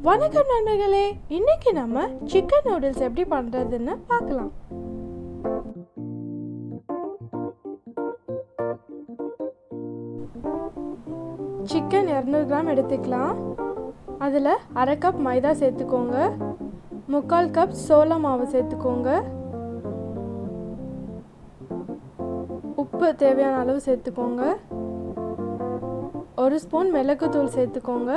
வணக்கம் நண்பர்களே, இன்னைக்கு நம்ம சிக்கன் நூடுல்ஸ் எப்படி பண்ணுறதுன்னு பார்க்கலாம். சிக்கன் 200 கிராம் எடுத்துக்கலாம். அதில் அரை கப் மைதா சேர்த்துக்கோங்க, 3/4 கப் சோள மாவு சேர்த்துக்கோங்க, உப்பு தேவையான அளவு சேர்த்துக்கோங்க, 1 ஸ்பூன் மிளகுத்தூள் சேர்த்துக்கோங்க.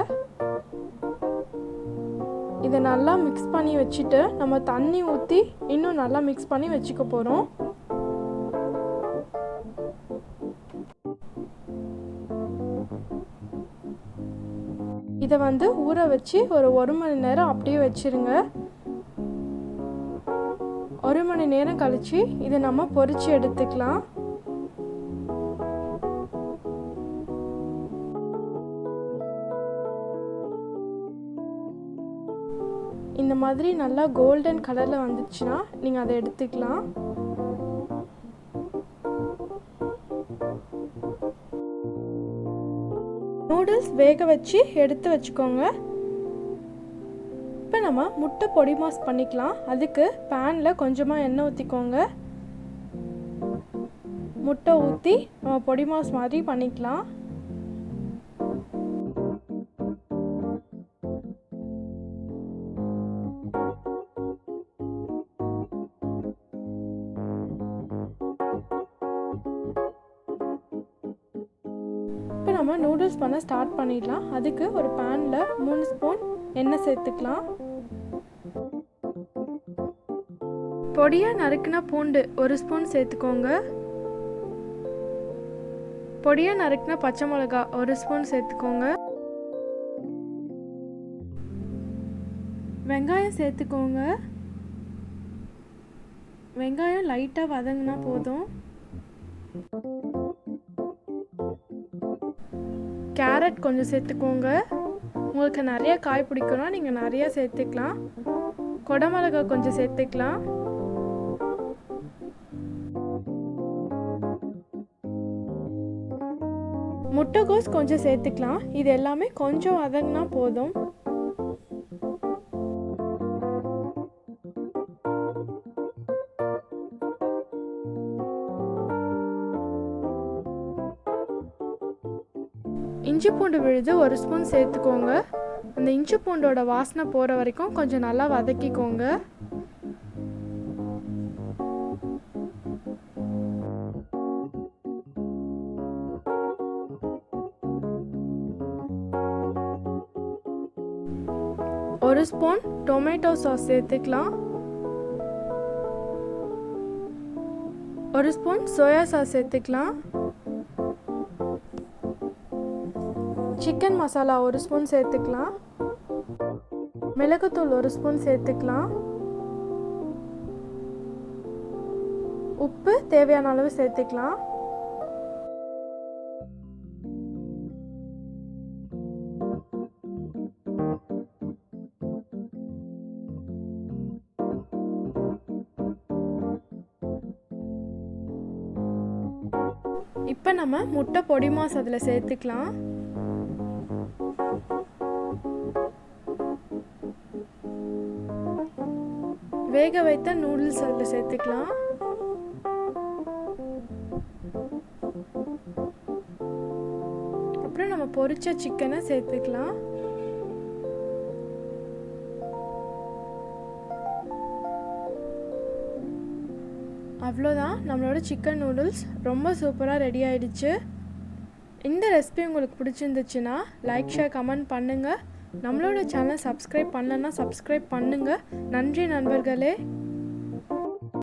இதை நல்லா மிக்ஸ் பண்ணி வச்சுட்டு நம்ம தண்ணி ஊற்றி இன்னும் நல்லா மிக்ஸ் பண்ணி வச்சுக்க போகிறோம். இதை ஊற வச்சு ஒரு 1 மணி நேரம் அப்படியே வச்சிருங்க. 1 மணி நேரம் கழிச்சு இதை நம்ம பொரிச்சு எடுத்துக்கலாம். இந்த மாதிரி நல்லா கோல்டன் கலரில் வந்துச்சுன்னா நீங்கள் அதை எடுத்துக்கலாம். நூடுல்ஸ் வேக வச்சு எடுத்து வச்சுக்கோங்க. இப்போ நம்ம முட்டை பொடி மாஸ் பண்ணிக்கலாம். அதுக்கு பேனில் கொஞ்சமாக எண்ணெய் ஊற்றிக்கோங்க. முட்டை ஊற்றி நம்ம பொடி மாஸ் மாதிரி பண்ணிக்கலாம். இப்போ நம்ம நூடுல்ஸ் பண்ண ஸ்டார்ட் பண்ணிடலாம். அதுக்கு ஒரு பேனில் 3 ஸ்பூன் எண்ணெய் சேர்த்துக்கலாம். பொடியாக நறுக்கின பூண்டு 1 ஸ்பூன் சேர்த்துக்கோங்க. பொடியாக நறுக்கின பச்சை மிளகா 1 ஸ்பூன் சேர்த்துக்கோங்க. வெங்காயம் சேர்த்துக்கோங்க. வெங்காயம் லைட்டாக வதங்கினா போதும். கேரட் கொஞ்சம் சேர்த்துக்கோங்க. உங்களுக்கு நிறைய காய் பிடிக்கணும், நீங்கள் நிறையா சேர்த்துக்கலாம். குடமிளகா கொஞ்சம் சேர்த்துக்கலாம். முட்டைகோஸ் கொஞ்சம் சேர்த்துக்கலாம். இது எல்லாமே கொஞ்சம் வதங்கினா போதும். இஞ்சி பூண்டு விழுது 1 ஸ்பூன் சேர்த்துக்கோங்க. அந்த இஞ்சி பூண்டோட வாசனை போகிற வரைக்கும் கொஞ்சம் நல்லா வதக்கிக்கோங்க. ஒரு ஸ்பூன் டொமேட்டோ சாஸ் சேர்த்துக்கலாம். 1 ஸ்பூன் சோயா சாஸ் சேர்த்துக்கலாம். சிக்கன் மசாலா 1 ஸ்பூன் சேர்த்துக்கலாம். மிளகுத்தூள் 1 ஸ்பூன் சேர்த்துக்கலாம். உப்பு தேவையான அளவு சேர்த்துக்கலாம். இப்போ நம்ம முட்டை பொடி மாஸ் அதில் சேர்த்துக்கலாம். வேக வைத்த நூடுல்ஸ் அதில் சேர்த்துக்கலாம். அப்புறம் நம்ம பொரிச்ச சிக்கனை சேர்த்துக்கலாம். அவ்வளோதான், நம்மளோட சிக்கன் நூடுல்ஸ் ரொம்ப சூப்பராக ரெடி ஆயிடுச்சு. இந்த ரெசிபி உங்களுக்கு பிடிச்சிருந்துச்சுன்னா லைக், ஷேர், கமெண்ட் பண்ணுங்கள். நம்மளோட சேனல் சப்ஸ்கிரைப் பண்ணலன்னா சப்ஸ்கிரைப் பண்ணுங்கள். நன்றி நண்பர்களே.